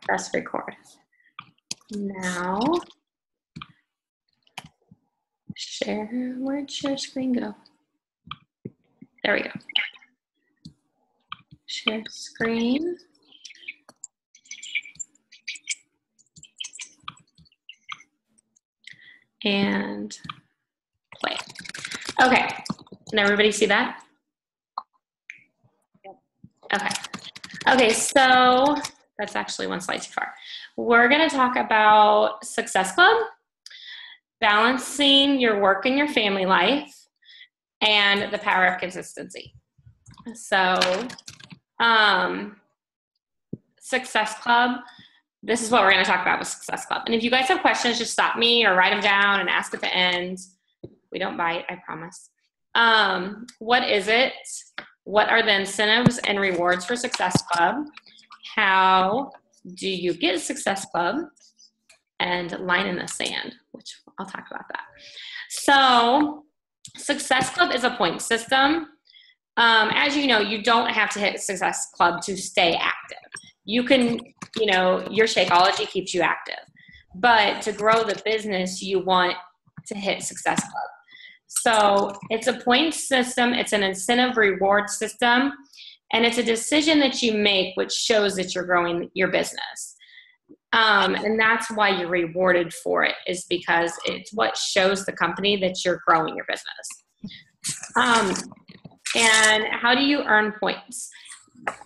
Press record. Now, share. Where'd share screen go? There we go. Share screen. And play. Okay. Can everybody see that? Okay. Okay, so that's actually one slide too far. We're going to talk about Success Club, balancing your work and your family life, and the power of consistency. So, Success Club, this is what we're going to talk about with Success Club. And if you guys have questions, just stop me or write them down and ask at the end. We don't bite, I promise. What is it? What are the incentives and rewards for Success Club? How do you get Success Club? And line in the sand, which I'll talk about that. So Success Club is a point system. As you know, you don't have to hit Success Club to stay active. You can, you know, your Shakeology keeps you active. But to grow the business, you want to hit Success Club. So it's a point system, it's an incentive reward system, and it's a decision that you make which shows that you're growing your business. And that's why you're rewarded for it, is because it's what shows the company that you're growing your business. And how do you earn points?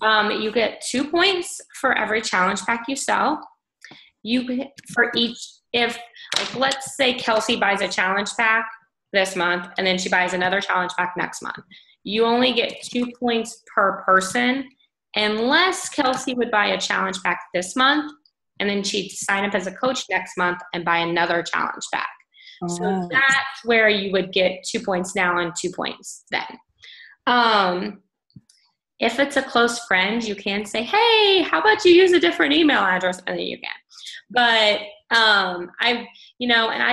You get 2 points for every challenge pack you sell. You get for each, if, like, let's say Kelsey buys a challenge pack this month, and then she buys another challenge pack next month. You only get 2 points per person, unless Kelsey would buy a challenge pack this month, and then she'd sign up as a coach next month and buy another challenge pack. Oh. So that's where you would get 2 points now and 2 points then. If it's a close friend, you can say, hey, how about you use a different email address? And then you can. But I've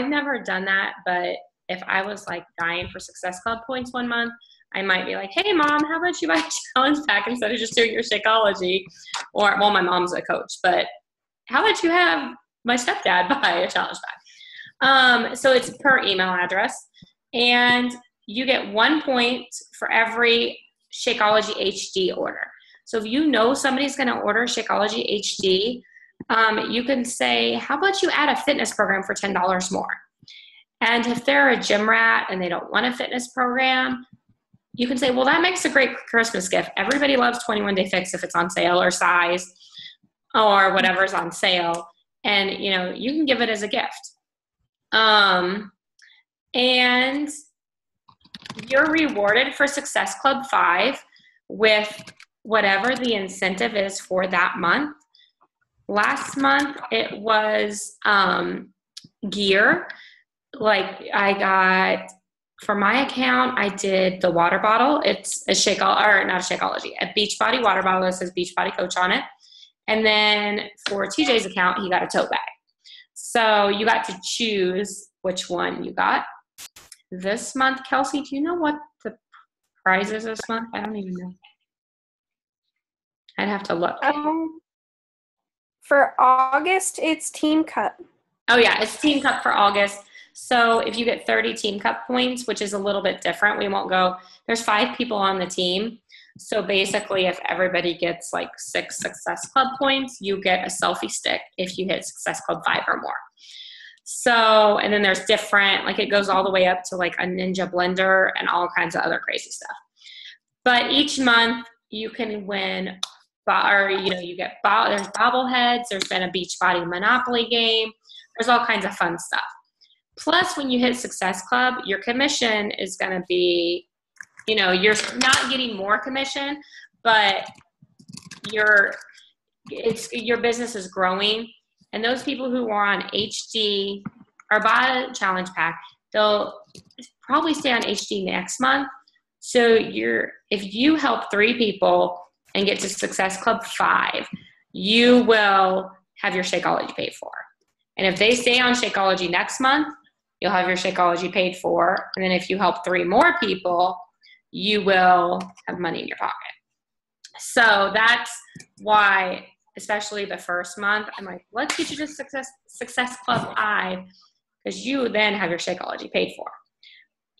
never done that, but if I was like dying for Success Club points one month, I might be like, hey mom, how about you buy a challenge pack instead of just doing your Shakeology? Or, well, my mom's a coach, but how about you have my stepdad buy a challenge pack? So it's per email address, and you get 1 point for every Shakeology HD order. So if you know somebody's going to order Shakeology HD, you can say, how about you add a fitness program for $10 more? And if they're a gym rat and they don't want a fitness program, you can say, well, that makes a great Christmas gift. Everybody loves 21 Day Fix if it's on sale, or size, or whatever's on sale. And, you know, you can give it as a gift. And you're rewarded for Success Club 5 with whatever the incentive is for that month. Last month, it was gear. Like, I got, for my account, I did the water bottle. It's a Shakeology, a Beachbody water bottle that says Beachbody Coach on it. And then for TJ's account, he got a tote bag. So you got to choose which one you got. This month, Kelsey, do you know what the prize is this month? I don't even know. I'd have to look. For August, it's Team Cup. Oh yeah, it's Team Cup for August. So if you get 30 Team Cup points, which is a little bit different, we won't go, there's 5 people on the team. So basically, if everybody gets like 6 Success Club points, you get a selfie stick if you hit Success Club 5 or more. So, and then there's different, like it goes all the way up to like a Ninja blender and all kinds of other crazy stuff. But each month you can win, or, you know, you get, there's bobbleheads, there's been a Beachbody Monopoly game, there's all kinds of fun stuff. Plus, when you hit Success Club, your commission is going to be, you know, you're not getting more commission, but your business is growing. And those people who are on HD or buy a challenge pack, they'll probably stay on HD next month. So if you help 3 people and get to Success Club 5, you will have your Shakeology paid for. And if they stay on Shakeology next month, you'll have your Shakeology paid for. And then if you help 3 more people, you will have money in your pocket. So that's why especially the first month, I'm like, let's get you to Success Club 5 because you then have your Shakeology paid for.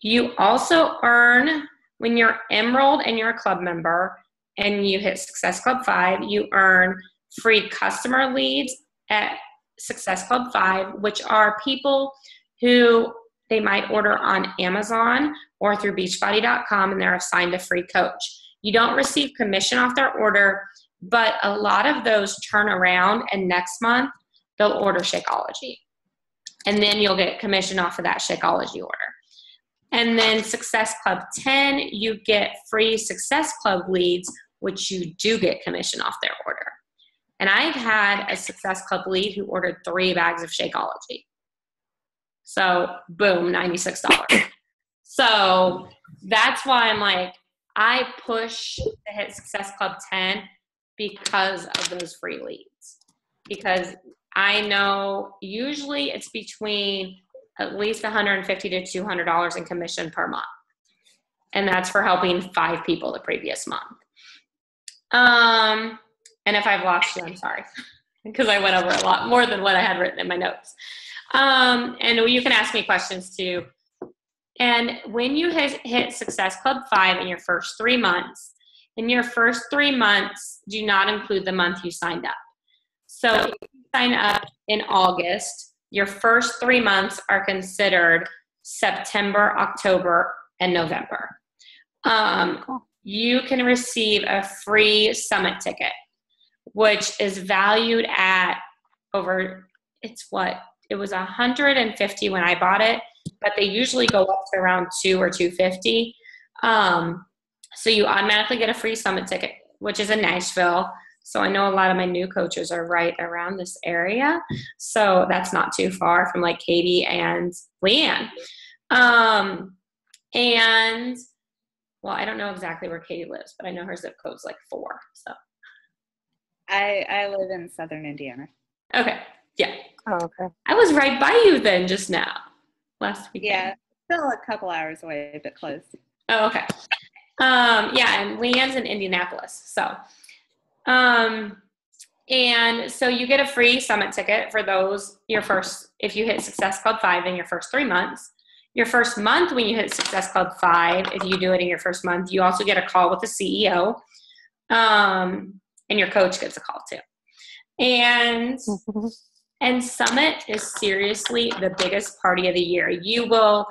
You also earn, when you're enrolled and you're a club member and you hit Success Club 5, you earn free customer leads at Success Club 5, which are people who they might order on Amazon or through Beachbody.com, and they're assigned a free coach. You don't receive commission off their order, but a lot of those turn around and next month they'll order Shakeology. And then you'll get commission off of that Shakeology order. And then Success Club 10, you get free Success Club leads, which you do get commission off their order. And I've had a Success Club lead who ordered 3 bags of Shakeology. So boom, $96. So that's why I'm like, I push to hit Success Club 10 because of those free leads. Because I know usually it's between at least $150 to $200 in commission per month. And that's for helping 5 people the previous month. And if I've lost you, I'm sorry. Because I went over a lot more than what I had written in my notes. And you can ask me questions too. And when you hit Success Club 5 in your first 3 months, in your first 3 months do not include the month you signed up. So if you sign up in August, your first 3 months are considered September, October, and November. You can receive a free summit ticket, which is valued at it was $150 when I bought it, but they usually go up to around $200 or $250. So you automatically get a free summit ticket, which is in Nashville. So I know a lot of my new coaches are right around this area. So that's not too far from like Katie and Leanne. And well, I don't know exactly where Katie lives, but I know her zip code's like 4. So I live in Southern Indiana. Okay. Yeah. Oh, okay. I was right by you then just now, last weekend. Yeah, still a couple hours away, but close. Oh, okay. Yeah, and Leanne's in Indianapolis. So, and so you get a free summit ticket for those, if you hit Success Club 5 in your first 3 months. Your first month when you hit Success Club 5, if you do it in your first month, you also get a call with the CEO. And your coach gets a call too. And Summit is seriously the biggest party of the year. You will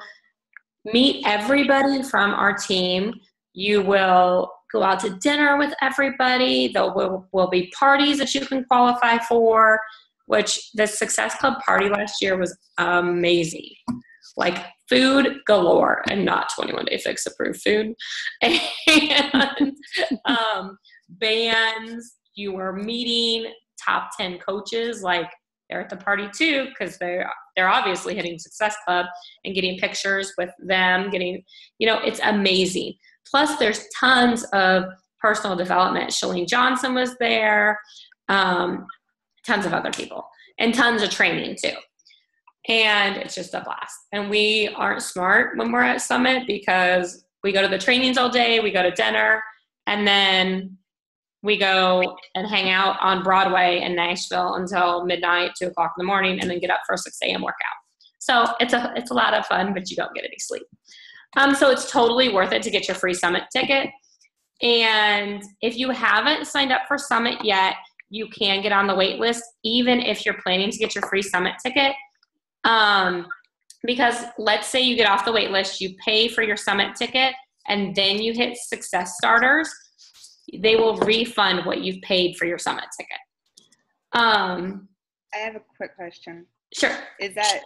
meet everybody from our team. You will go out to dinner with everybody. There will be parties that you can qualify for, which the Success Club party last year was amazing. Like food galore, and not 21 Day Fix approved food. And bands, you were meeting top 10 coaches, like they're at the party too, because they're obviously hitting Success Club and getting pictures with them, it's amazing. Plus there's tons of personal development. Shalene Johnson was there, tons of other people, and tons of training too. And it's just a blast. And we aren't smart when we're at Summit because we go to the trainings all day, we go to dinner, and then we go and hang out on Broadway in Nashville until midnight, 2 o'clock in the morning, and then get up for a 6 a.m. workout. So it's a lot of fun, but you don't get any sleep. So it's totally worth it to get your free Summit ticket. And if you haven't signed up for Summit yet, you can get on the wait list, even if you're planning to get your free Summit ticket. Because let's say you get off the wait list, you pay for your Summit ticket, and then you hit Success Starters, they will refund what you've paid for your Summit ticket. I have a quick question. Sure. Is that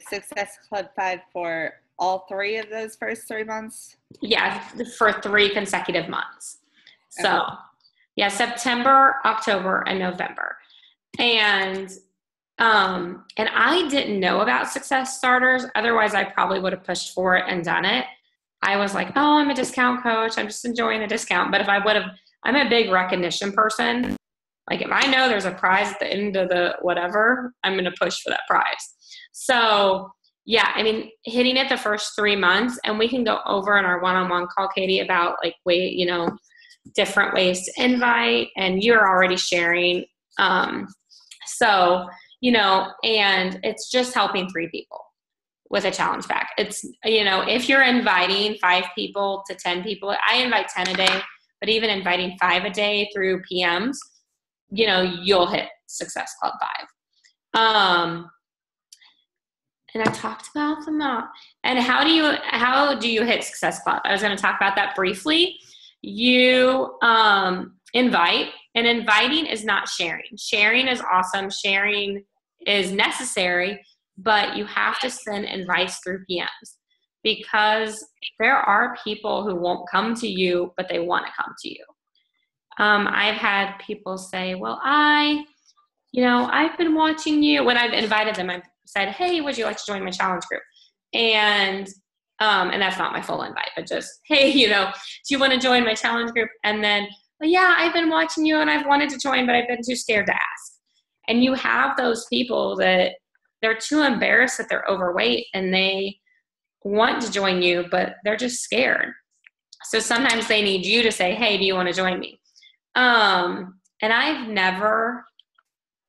Success Club 5 for all 3 of those first 3 months? Yeah, for 3 consecutive months. So, yeah, September, October, and November. And I didn't know about Success Starters. Otherwise, I probably would have pushed for it and done it. I was like, oh, I'm a discount coach. I'm just enjoying the discount. But if I would have, I'm a big recognition person. Like if I know there's a prize at the end of the whatever, I'm going to push for that prize. So yeah, I mean, hitting it the first 3 months, and we can go over in our one-on-one call, Katie, about like, different ways to invite, and you're already sharing. So, and it's just helping 3 people with a challenge pack. It's, if you're inviting 5 people to 10 people, I invite 10 a day, but even inviting 5 a day through PMs, you'll hit Success Club 5. And I talked about them all. And how do you hit Success Club? I was going to talk about that briefly. You invite, and inviting is not sharing. Sharing is awesome. Sharing is necessary, but you have to send invites through PMs, because there are people who won't come to you, but they want to come to you. I've had people say, well, I've been watching you. When I've invited them, I've said, hey, would you like to join my challenge group? And that's not my full invite, but just, hey, do you want to join my challenge group? And then, well, yeah, I've been watching you and I've wanted to join, but I've been too scared to ask. And you have those people that they're too embarrassed that they're overweight and they want to join you, but they're just scared. So sometimes they need you to say, hey, do you want to join me? And I've never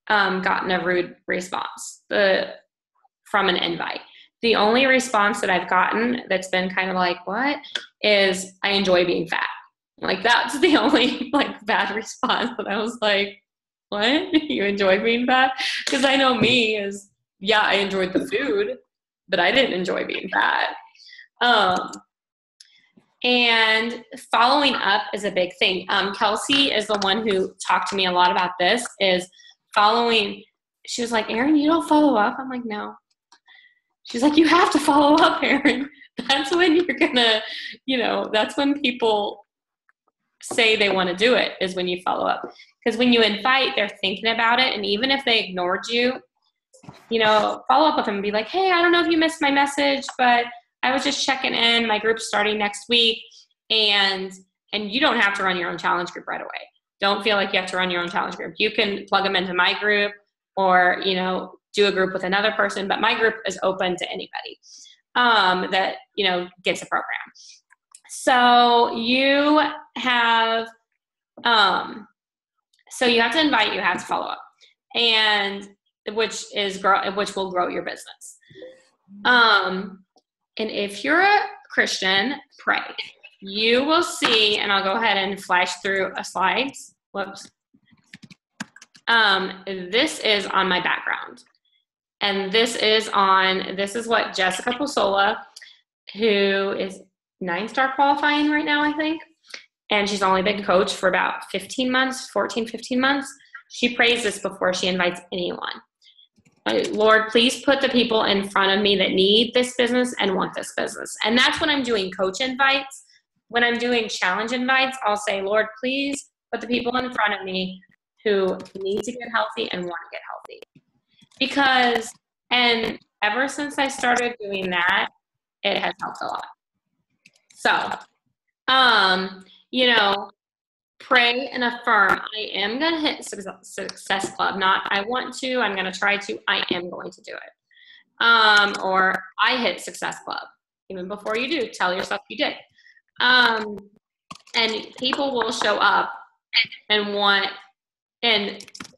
gotten a rude response from an invite. The only response that I've gotten that's been kind of like, what, is I enjoy being fat. Like, that's the only bad response that I was like, what? You enjoy being fat? Because I know me is, yeah, I enjoyed the food, but I didn't enjoy being fat. And following up is a big thing. Kelsey is the one who talked to me a lot about this, is following. She was like, Erin, you don't follow up? I'm like, no. She's like, you have to follow up, Erin. That's when you're gonna, that's when people say they want to do it, is when you follow up. Because when you invite, they're thinking about it. And even if they ignored you, follow up with them and be like, hey, I don't know if you missed my message, but I was just checking in. My group's starting next week. And you don't have to run your own challenge group right away. Don't feel like you have to run your own challenge group. You can plug them into my group, or, do a group with another person. But my group is open to anybody that, gets a program. So you have, you have to invite, you have to follow up, and which will grow your business. And if you're a Christian, pray. You will see, and I'll go ahead and flash through a slides. Whoops. This is on my background. And this is what Jessica Posola, who is 9-star qualifying right now, I think. And she's only been coached for about 15 months. She prays this before she invites anyone. Lord, please put the people in front of me that need this business and want this business. And that's when I'm doing coach invites. When I'm doing challenge invites, I'll say, Lord, please put the people in front of me who need to get healthy and want to get healthy. And ever since I started doing that, it has helped a lot. So, pray and affirm. I am going to hit Success Club. Not I want to, I'm going to try to, I am going to do it. Or I hit Success Club. Even before you do, tell yourself you did. And people will show up and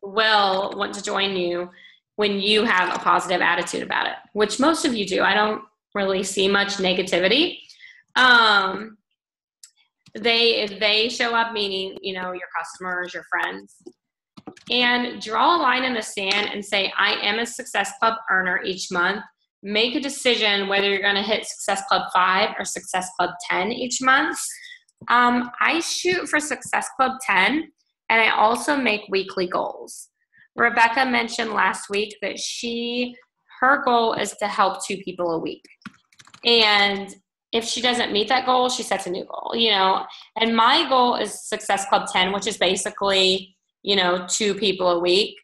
will want to join you when you have a positive attitude about it, which most of you do. I don't really see much negativity. If they show up, meaning, your customers, your friends, and draw a line in the sand and say, I am a Success Club earner each month. Make a decision whether you're going to hit Success Club 5 or Success Club 10 each month. I shoot for Success Club 10, and I also make weekly goals. Rebecca mentioned last week that her goal is to help 2 people a week. And if she doesn't meet that goal, she sets a new goal, and my goal is Success Club 10, which is basically, 2 people a week.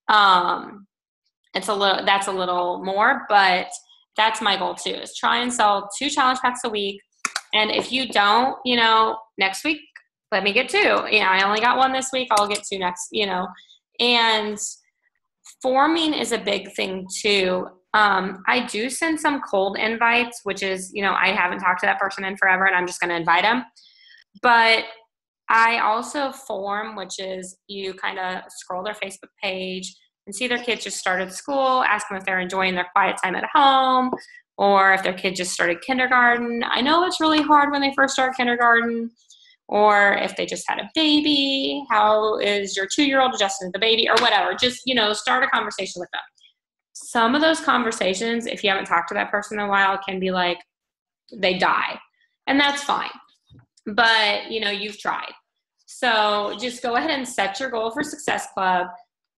That's a little more, but that's my goal too, is try and sell 2 challenge packs a week. And if you don't, next week, let me get 2. I only got 1 this week. I'll get 2 next, and forming is a big thing too. I do send some cold invites, which is, I haven't talked to that person in forever and I'm just going to invite them. But I also form, which is you kind of scroll their Facebook page and see their kids just started school, ask them if they're enjoying their quiet time at home, or if their kid just started kindergarten. I know it's really hard when they first start kindergarten, or if they just had a baby, how is your 2-year-old adjusting to the baby, or whatever. Just, start a conversation with them. Some of those conversations, if you haven't talked to that person in a while, can be like, they die. And that's fine. But, you've tried. So just go ahead and set your goal for Success Club.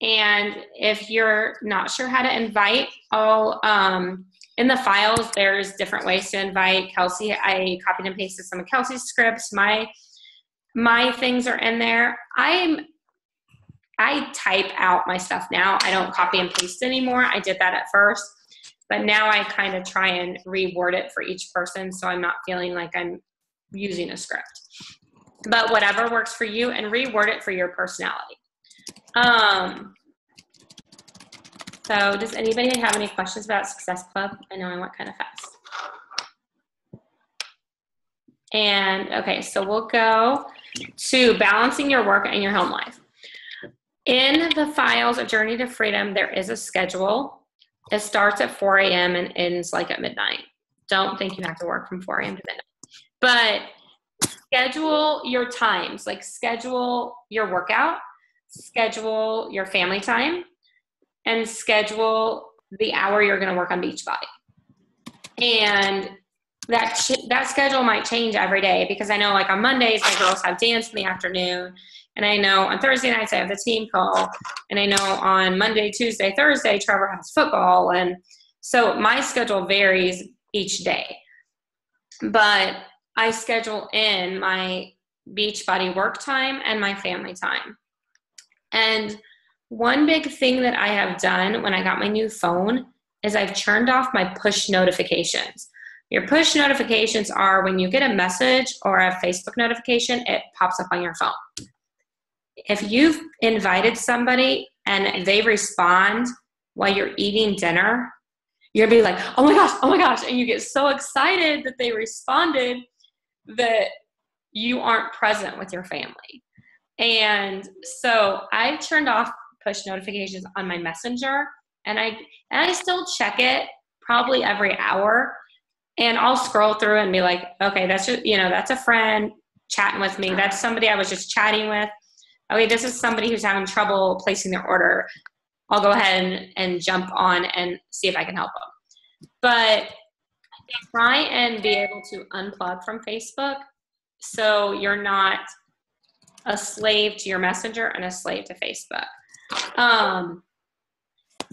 And if you're not sure how to invite, in the files, there's different ways to invite. Kelsey, I copied and pasted some of Kelsey's scripts. My things are in there. I type out my stuff now. I don't copy and paste anymore. I did that at first, but now I kind of try and reword it for each person so I'm not feeling like I'm using a script. But whatever works for you, and reword it for your personality. So does anybody have any questions about Success Club? I know I went kind of fast. And okay, so we'll go to balancing your work and your home life. In the files of Journey to Freedom, there is a schedule. It starts at 4 a.m. and ends like at midnight. Don't think you have to work from 4 a.m. to midnight. But schedule your times, like schedule your workout, schedule your family time, and schedule the hour you're going to work on Beachbody. And that schedule might change every day, because I know like on Mondays, my girls have dance in the afternoon. And I know on Thursday nights, I have the team call. And I know on Monday, Tuesday, Thursday, Trevor has football. And so my schedule varies each day. But I schedule in my Beachbody work time and my family time. And one big thing that I have done when I got my new phone is I've turned off my push notifications. Your push notifications are when you get a message or a Facebook notification, it pops up on your phone. If you've invited somebody and they respond while you're eating dinner, you're going to be like, oh my gosh. And you get so excited that they responded that you aren't present with your family. And so I've turned off push notifications on my Messenger, and I still check it probably every hour, and I'll scroll through and be like, okay, that's just, that's a friend chatting with me. That's somebody I was just chatting with. Okay, this is somebody who's having trouble placing their order. I'll go ahead and jump on and see if I can help them. But try and be able to unplug from Facebook so you're not a slave to your Messenger and a slave to Facebook.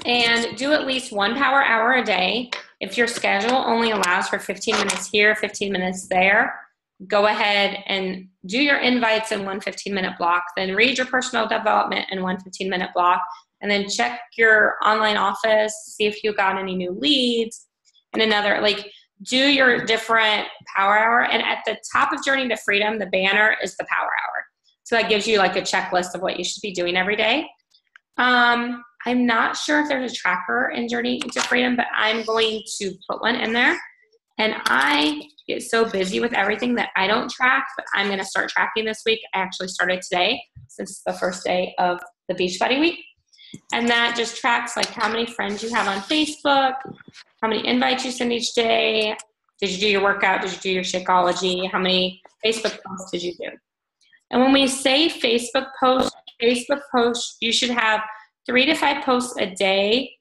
And do at least 1 power hour a day. If your schedule only allows for 15 minutes here, 15 minutes there, go ahead and do your invites in one 15-minute block, then read your personal development in one 15-minute block, and then check your online office, see if you got any new leads, and another, do your different power hour. And at the top of Journey to Freedom, the banner is the power hour. So that gives you a checklist of what you should be doing every day. I'm not sure if there's a tracker in Journey to Freedom, but I'm going to put one in there. And I get so busy with everything that I don't track, but I'm going to start tracking this week. I actually started today, since it's the first day of the Beachbody week. And that just tracks how many friends you have on Facebook, how many invites you send each day, did you do your workout, did you do your Shakeology, how many Facebook posts did you do. And when we say Facebook posts, you should have 3 to 5 posts a day,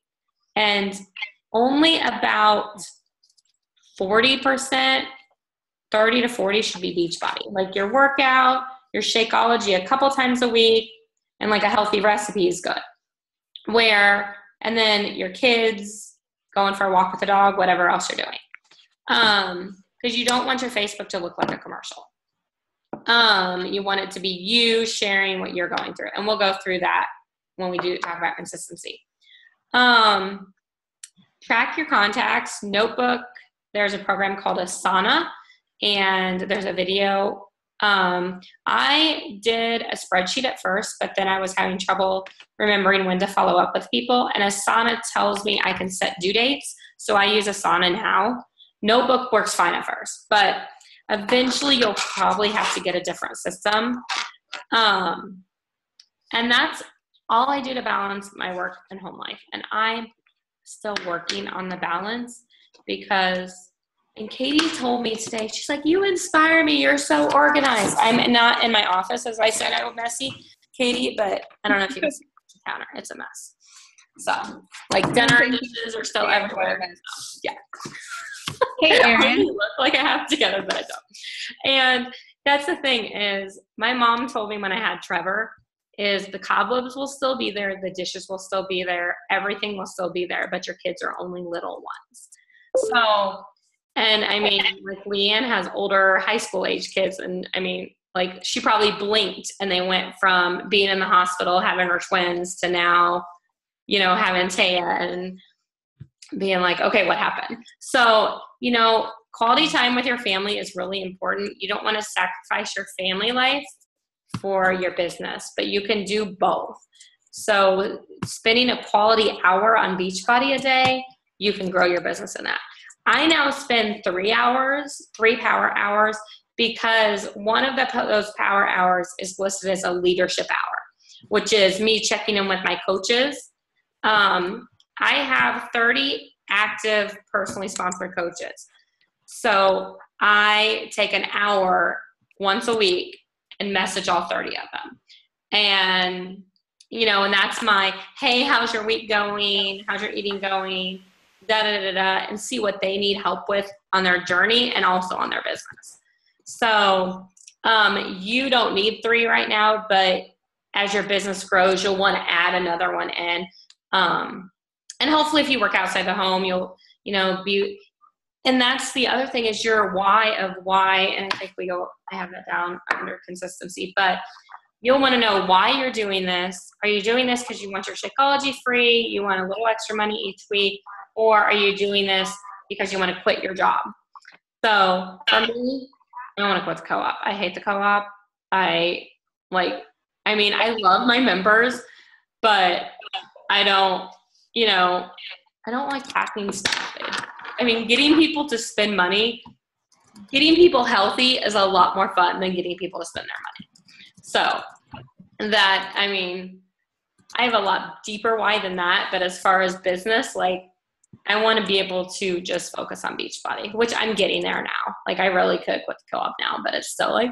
and only about 40%, 30 to 40 should be Beachbody. Your workout, your Shakeology a couple times a week, and a healthy recipe is good. And then your kids, going for a walk with the dog, whatever else you're doing. Because you don't want your Facebook to look like a commercial. You want it to be you sharing what you're going through. And we'll go through that when we do talk about consistency. Track your contacts, notebook. There's a program called Asana, and there's a video. I did a spreadsheet at first, but then I was having trouble remembering when to follow up with people. And Asana tells me I can set due dates. So I use Asana now. Notebook works fine at first, but eventually you'll probably have to get a different system And that's all I do to balance my work and home life. And I'm still working on the balance because, and Katie told me today, she's like, you inspire me. You're so organized. I'm not in my office, as I said, I'm messy, Katie, but I don't know if you can see the counter. It's a mess. So, like, dinner dishes are still everywhere. Yeah. Hey, Erin. I look like I have it together, but I don't. And that's the thing is, my mom told me when I had Trevor, is the cobwebs will still be there, the dishes will still be there, everything will still be there, but your kids are only little ones. So, and I mean, like Leanne has older high school age kids, and I mean, like she probably blinked and they went from being in the hospital having her twins to now, you know, having Taya and being like, okay, what happened? So, you know, quality time with your family is really important. You don't want to sacrifice your family life for your business, but you can do both. So spending a quality hour on Beachbody a day, you can grow your business in that. I now spend 3 power hours, because one of those power hours is listed as a leadership hour, which is me checking in with my coaches. I have 30 active personally sponsored coaches. So I take an hour once a week and message all 30 of them. And, you know, and that's my, hey, how's your week going? How's your eating going? And see what they need help with on their journey and also on their business. So you don't need 3 right now, but as your business grows, you'll want to add another one in. And hopefully if you work outside the home, you'll, you know, be, and that's the other thing is your why of why, and I think I have that down under consistency, but you'll want to know why you're doing this. Are you doing this because you want your Shakeology free? You want a little extra money each week? Or are you doing this because you want to quit your job? So for me, I don't want to quit the co-op. I hate the co-op. I love my members, but I don't like packing stuff. I mean, getting people to spend money, getting people healthy is a lot more fun than getting people to spend their money. So that, I mean, I have a lot deeper why than that, but as far as business, like, I want to be able to just focus on Beachbody, which I'm getting there now. Like, I really could quit the co-op now, but it's still like,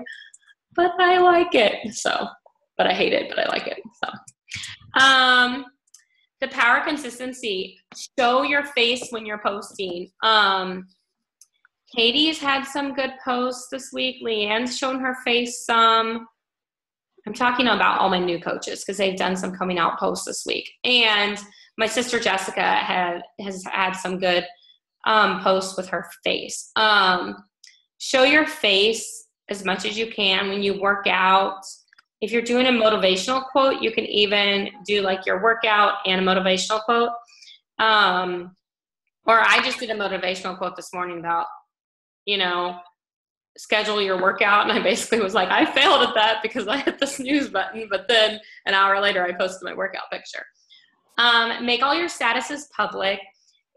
but I like it. So, but I hate it, but I like it. So, the power consistency, show your face when you're posting. Katie's had some good posts this week. Leanne's shown her face some. I'm talking about all my new coaches because they've done some coming out posts this week. And my sister Jessica has had some good posts with her face. Show your face as much as you can when you work out. If you're doing a motivational quote, you can even do like your workout and a motivational quote. Or I just did a motivational quote this morning about, you know, schedule your workout. And I basically was like, I failed at that because I hit the snooze button. But then an hour later, I posted my workout picture. Make all your statuses public.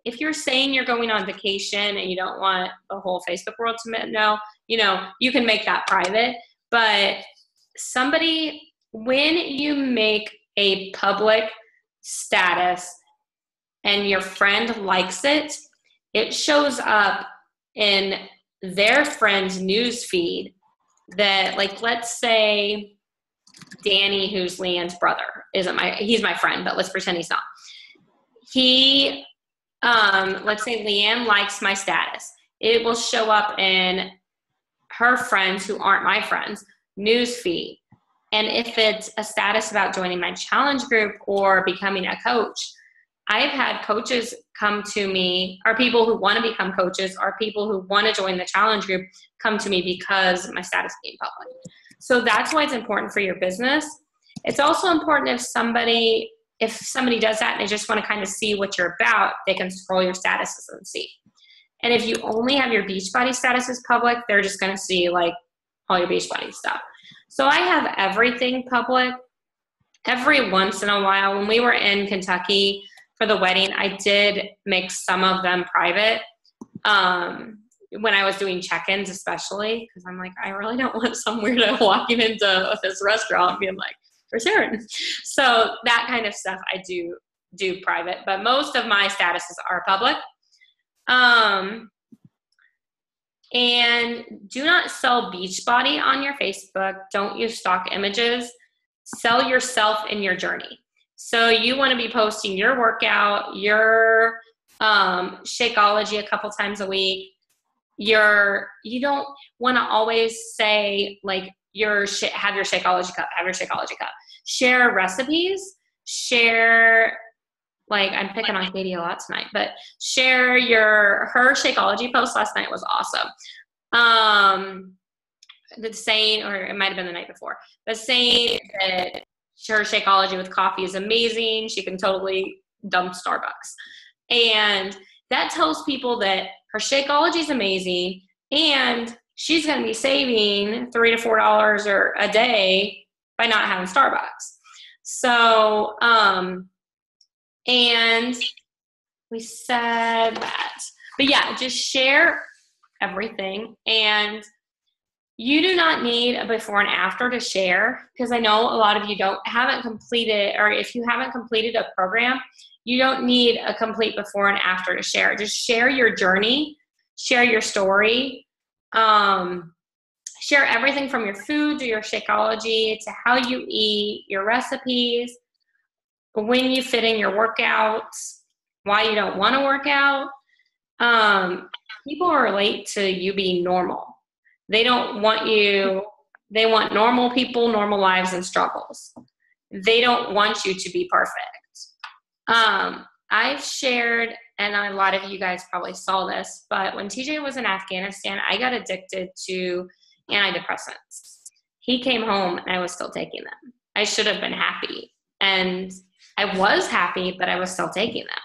If you're saying you're going on vacation and you don't want the whole Facebook world to know, you know, you can make that private. But when you make a public status and your friend likes it, it shows up in their friend's news feed that, like, let's say Danny, who's Leanne's brother, he's my friend, but let's pretend he's not. Let's say Leanne likes my status. It will show up in her friends who aren't my friends' news feed. And if it's a status about joining my challenge group or becoming a coach, I've had coaches come to me, or people who want to become coaches, or people who want to join the challenge group come to me because my status being public. So that's why it's important for your business. It's also important if somebody does that and they just want to kind of see what you're about, they can scroll your statuses and see. And if you only have your Beachbody statuses public, they're just going to see like all your Beachbody stuff. So I have everything public. Every once in a while, when we were in Kentucky for the wedding, I did make some of them private. when I was doing check-ins, especially, because I'm like, I really don't want some weirdo walking into this restaurant and being like, where's Erin? So that kind of stuff I do private, but most of my statuses are public. And do not sell Beachbody on your Facebook. Don't use stock images. Sell yourself and your journey. So you want to be posting your workout, your Shakeology a couple times a week. You don't want to always say like have your Shakeology cup. Share recipes. Share, like, I'm picking on Katie a lot tonight, but share her Shakeology post last night was awesome. The saying, or it might have been the night before, the saying that her Shakeology with coffee is amazing. She can totally dump Starbucks. And that tells people that her Shakeology is amazing and she's going to be saving $3 to $4 or a day by not having Starbucks. So, and we said that. But yeah, just share everything. And you do not need a before and after to share, because I know a lot of you haven't completed, or if you haven't completed a program, you don't need a complete before and after to share. Just share your journey, share your story, share everything from your food to your Shakeology to how you eat, your recipes, when you fit in your workouts, why you don't want to work out. People relate to you being normal. They don't want they want normal people, normal lives and struggles. They don't want you to be perfect. I've shared, and a lot of you guys probably saw this, but when TJ was in Afghanistan, I got addicted to antidepressants. He came home and I was still taking them. I should have been happy. And I was happy, but I was still taking them.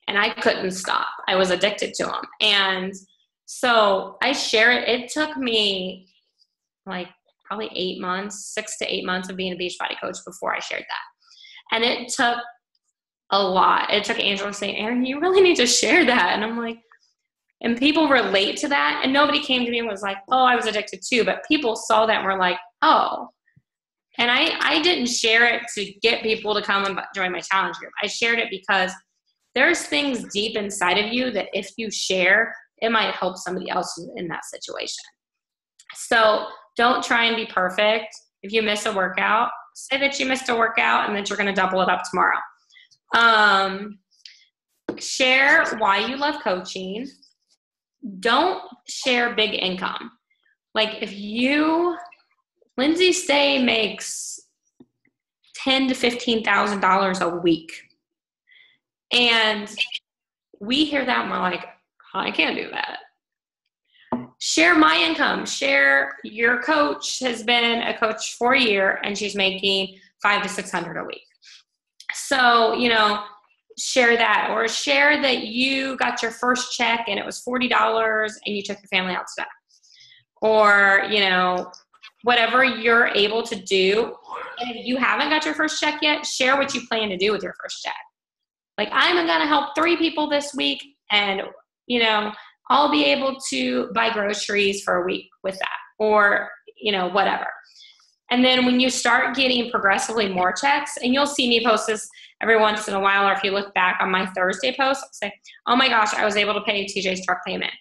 And I couldn't stop. I was addicted to them. And so I share it. It took me like probably 6 to 8 months of being a Beachbody coach before I shared that. And it took a lot. It took Angela saying, Erin, you really need to share that. And I'm like, and people relate to that. And nobody came to me and was like, oh, I was addicted too. But people saw that and were like, oh. And I didn't share it to get people to come and join my challenge group. I shared it because there's things deep inside of you that if you share, it might help somebody else in that situation. So don't try and be perfect. If you miss a workout, say that you missed a workout and that you're going to double it up tomorrow. Share why you love coaching. Don't share big income. Like if Lindsay Stay makes $10,000 to $15,000 a week. And we hear that and we're like, I can't do that. Share my income. Share your coach has been a coach for a year and she's making $500 to $600 a week. So, share that, or share that you got your first check and it was $40 and you took your family out to dinner. Or, whatever you're able to do. And if you haven't got your first check yet, share what you plan to do with your first check. Like, I'm going to help 3 people this week and, I'll be able to buy groceries for a week with that, or, whatever. And then when you start getting progressively more checks, and you'll see me post this every once in a while, or if you look back on my Thursday post, I'll say, oh my gosh, I was able to pay TJ's truck payment.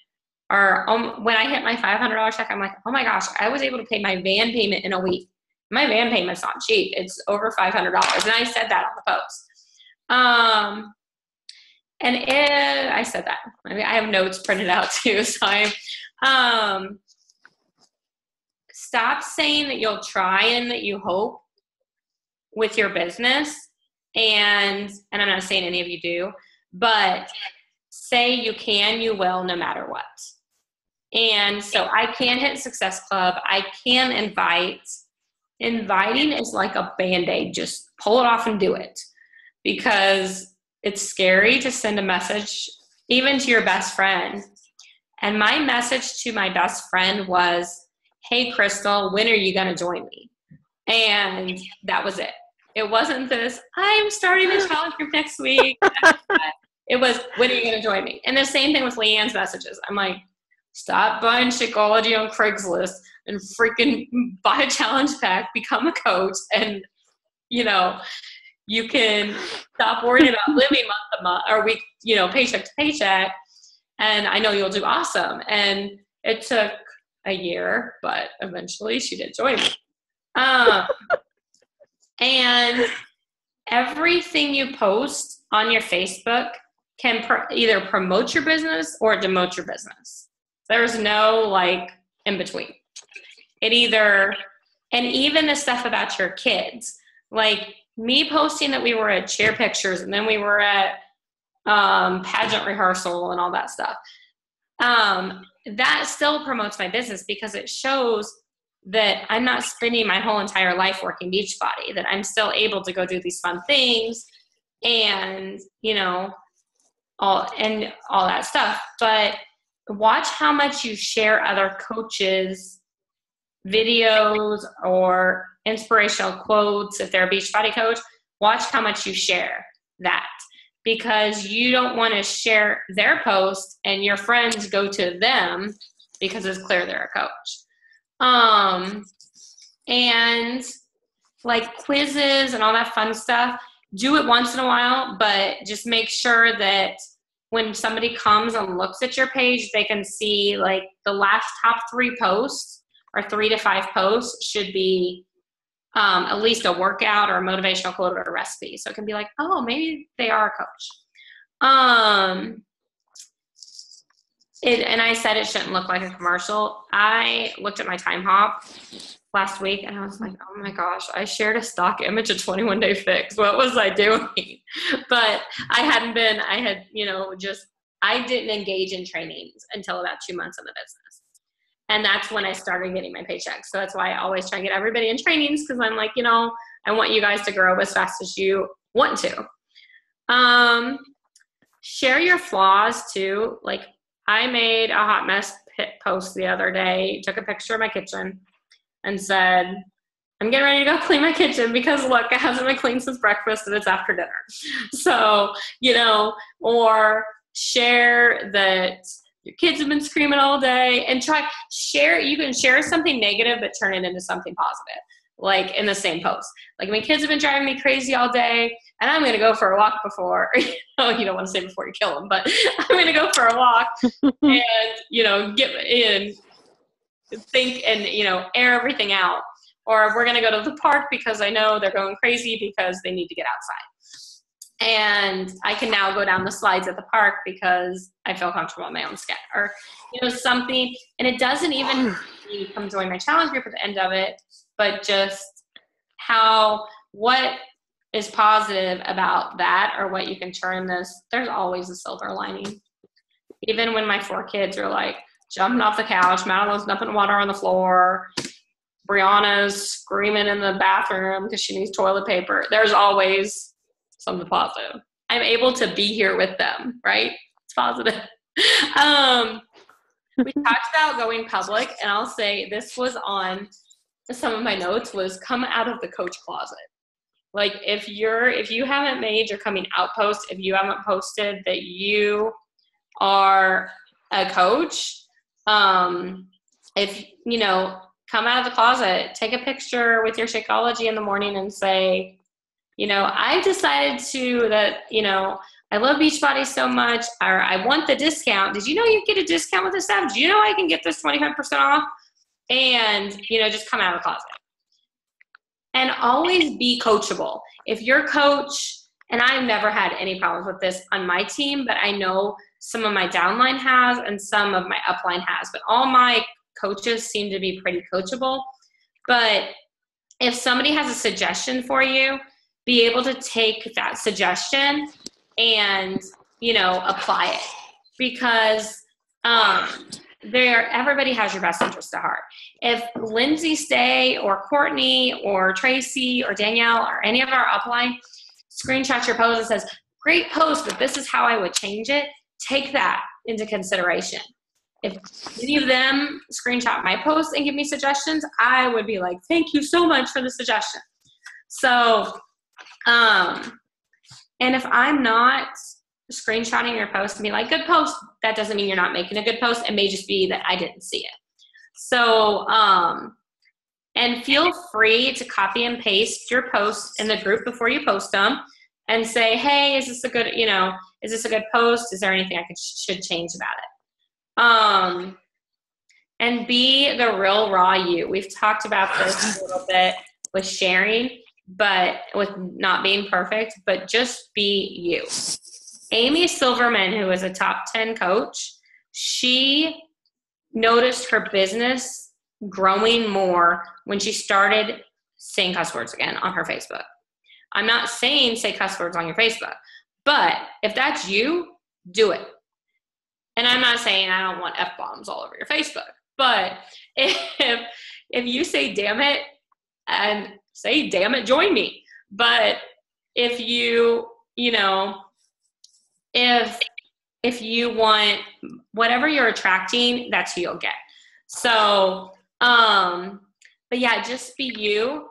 Or when I hit my $500 check, I'm like, oh my gosh, I was able to pay my van payment in a week. My van payment's not cheap. It's over $500. And I said that on the post. I said that. I have notes printed out too. So stop saying that you'll try and that you hope with your business. And I'm not saying any of you do, but say you can, you will, no matter what. And so I can hit Success Club. I can invite. Inviting is like a Band-Aid. Just pull it off and do it, because it's scary to send a message even to your best friend. And my message to my best friend was, hey, Crystal, when are you going to join me? And that was it. It wasn't this, I'm starting the challenge group next week. It was, when are you going to join me? And the same thing with Leanne's messages. I'm like, stop buying Shakeology on Craigslist and freaking buy a challenge pack, become a coach, and, you know, you can stop worrying about living month to month or week, you know, paycheck to paycheck. And I know you'll do awesome. And it took a year, but eventually she did join me. And everything you post on your Facebook can either promote your business or demote your business. There's no like in between. It either, and even the stuff about your kids, like me posting that we were at cheer pictures and then we were at pageant rehearsal and all that stuff. That still promotes my business because it shows that I'm not spending my whole entire life working Beachbody, that I'm still able to go do these fun things and, you know, all that stuff. But watch how much you share other coaches' videos or inspirational quotes. If they're a Beachbody coach, watch how much you share that, because you don't want to share their post and your friends go to them because it's clear they're a coach. And like quizzes and all that fun stuff, do it once in a while, but just make sure that when somebody comes and looks at your page, they can see like the last top 3 posts or 3 to 5 posts should be at least a workout or a motivational quote or a recipe. So it can be like, oh, maybe they are a coach. And I said it shouldn't look like a commercial. I looked at my Time Hop last week and I was like, oh my gosh, I shared a stock image of 21 Day Fix. What was I doing? But I didn't engage in trainings until about 2 months in the business. And that's when I started getting my paychecks. So that's why I always try and get everybody in trainings, because I'm like, you know, I want you guys to grow as fast as you want to. Share your flaws too. Like I made a hot mess post the other day, took a picture of my kitchen and said, I'm getting ready to go clean my kitchen because look, it hasn't been cleaned since breakfast and it's after dinner. So, you know, or share that your kids have been screaming all day, and you can share something negative but turn it into something positive, like in the same post. Like my kids have been driving me crazy all day and I'm going to go for a walk before, you don't want to say before you kill them, but I'm going to go for a walk and, you know, get in, think and, you know, air everything out. Or we're going to go to the park because I know they're going crazy because they need to get outside. And I can now go down the slides at the park because I feel comfortable in my own skin, or, you know, something. And it doesn't even you come join my challenge group at the end of it, but just what is positive about that, or what you can turn this. There's always a silver lining. Even when my 4 kids are like jumping off the couch, Madeline's dumping water on the floor, Brianna's screaming in the bathroom because she needs toilet paper. There's always something positive. I'm able to be here with them, right? It's positive. We talked about going public, and I'll say this was on some of my notes, was come out of the coach closet. Like if you haven't made your coming out post, if you haven't posted that you are a coach, if, you know, come out of the closet, take a picture with your Shakeology in the morning and say, you know, I've decided you know, I love Beachbody so much, or I want the discount. Did you know you get a discount with this app? Do you know I can get this 25% off? And, you know, just come out of the closet. And always be coachable. If your coach, and I've never had any problems with this on my team, but I know some of my downline has and some of my upline has, but all my coaches seem to be pretty coachable. But if somebody has a suggestion for you, be able to take that suggestion and, you know, apply it, because everybody has your best interest at heart. If Lindsay Stay or Courtney or Tracy or Danielle or any of our upline screenshots your post and says, great post, but this is how I would change it, take that into consideration. If any of them screenshot my post and give me suggestions, I would be like, thank you so much for the suggestion. So, and if I'm not screenshotting your post and be like, good post. That doesn't mean you're not making a good post. It may just be that I didn't see it. So, and feel free to copy and paste your posts in the group before you post them and say, hey, is this a good, is this a good post? Is there anything I should change about it? And be the real raw you. We've talked about this a little bit with sharing, but with not being perfect, but just be you. Amy Silverman, who is a top 10 coach, she noticed her business growing more when she started saying cuss words again on her Facebook. I'm not saying say cuss words on your Facebook, but if that's you, do it. And I'm not saying I don't want F-bombs all over your Facebook, but if you say damn it and say damn it, join me. But if if you want whatever you're attracting, that's who you'll get. So, but yeah, just be you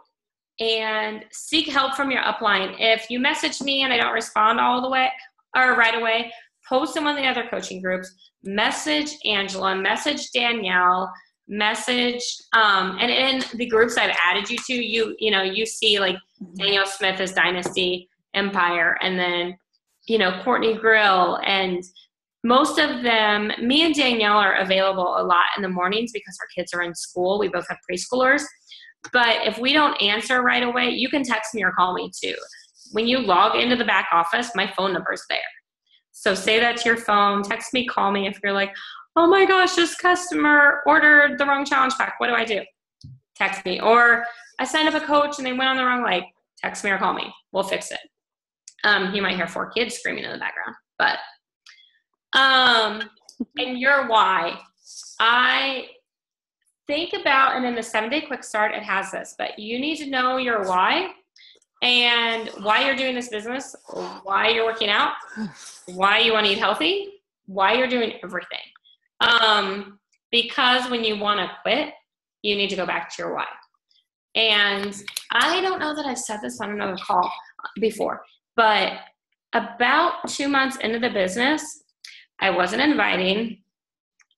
and seek help from your upline. If you message me and I don't respond all the way or right away, post them on the other coaching groups, message Angela, message Danielle, message, and in the groups I've added you to, you see like Danielle Smith is Dynasty Empire, and then, Courtney Grill, and most of them, me and Danielle are available a lot in the mornings because our kids are in school. We both have preschoolers. But if we don't answer right away, you can text me or call me too. When you log into the back office, my phone number is there. So say that to your phone, text me, call me if you're like, oh my gosh, this customer ordered the wrong challenge pack. What do I do? Text me. Or I signed up a coach and they went on the wrong leg. Text me or call me. We'll fix it. You might hear 4 kids screaming in the background, but, and your why. I think about, and in the 7-day quick start, it has this, but you need to know your why and why you're doing this business, why you're working out, why you want to eat healthy, why you're doing everything. Because when you want to quit, you need to go back to your why. And I don't know that I've said this on another call before, but about 2 months into the business, I wasn't inviting.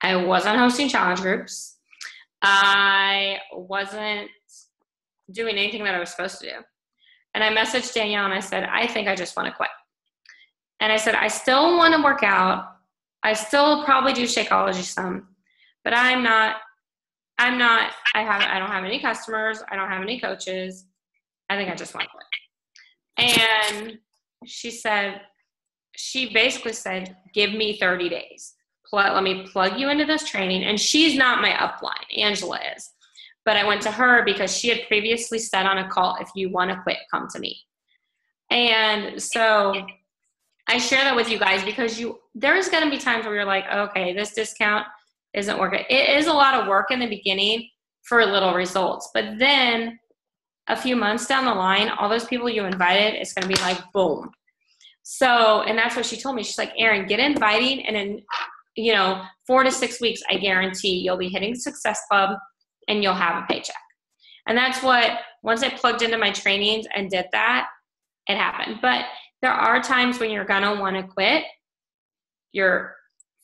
I wasn't hosting challenge groups. I wasn't doing anything that I was supposed to do. And I messaged Danielle and I said, I think I just want to quit. And I said, I still want to work out. I still probably do Shakeology some, but I don't have any customers. I don't have any coaches. I think I just want to quit. And she basically said, give me 30 days. Let me plug you into this training. And she's not my upline. Angela is. But I went to her because she had previously said on a call, if you want to quit, come to me. And so I share that with you guys because there's going to be times where you're like, okay, this discount isn't working. It is a lot of work in the beginning for little results. But then a few months down the line, all those people you invited, it's going to be like, boom. So, and that's what she told me. She's like, Erin, get inviting, and in 4 to 6 weeks, I guarantee you'll be hitting Success Club and you'll have a paycheck. And that's what, once I plugged into my trainings and did that, it happened. But there are times when you're going to want to quit your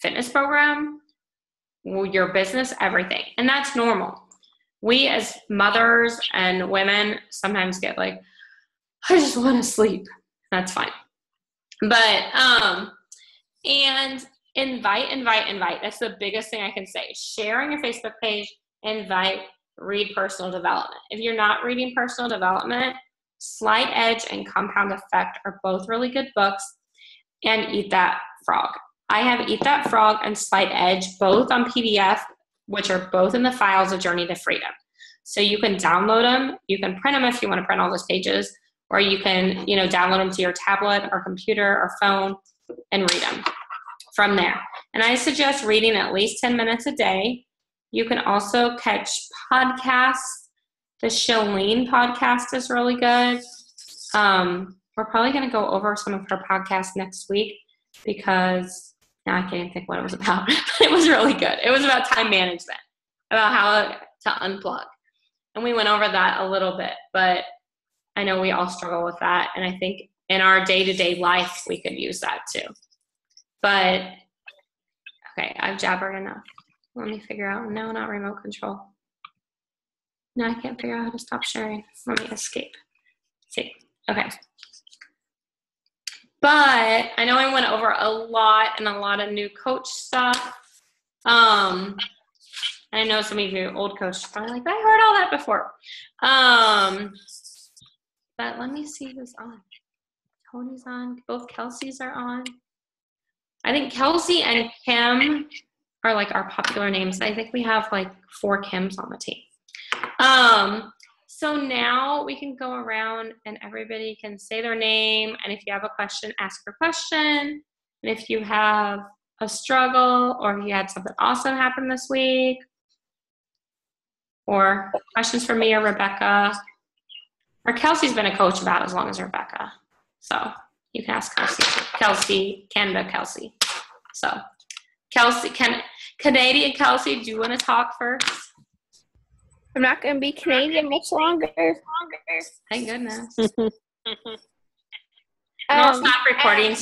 fitness program, your business, everything. And that's normal. We as mothers and women sometimes get like, I just want to sleep. That's fine. But, and invite. That's the biggest thing I can say. Share on your Facebook page, invite, read personal development. If you're not reading personal development, Slight Edge and Compound Effect are both really good books, and Eat That Frog. I have Eat That Frog and Slight Edge both on PDF, which are both in the files of Journey to Freedom. So you can download them. You can print them if you want to print all those pages, or you can, download them to your tablet or computer or phone and read them from there. And I suggest reading at least 10 minutes a day. You can also catch podcasts. The Chalene podcast is really good. We're probably going to go over some of her podcasts next week because now I can't even think what it was about. It was really good. It was about time management, about how to unplug. And we went over that a little bit, but I know we all struggle with that. And I think in our day-to-day life, we could use that too. But, okay, I've jabbered enough. Let me figure out. No, not remote control. No, I can't figure out how to stop sharing. Let me escape. See. Okay. But I know I went over a lot and a lot of new coach stuff. And I know some of you old coaches are probably like, I heard all that before. But let me see who's on. Tony's on. Both Kelsey's are on. I think Kelsey and Kim are like our popular names. I think we have like 4 Kims on the team. So now we can go around and everybody can say their name. And if you have a question, ask your question. And if you have a struggle or if you had something awesome happen this week, or questions for me or Rebecca, or Kelsey's been a coach about as long as Rebecca. So you can ask Kelsey, Canada Kelsey. So Kelsey, Canadian Kelsey, do you want to talk first? I'm not going to be Canadian much longer. Thank goodness. And I'll stop recording.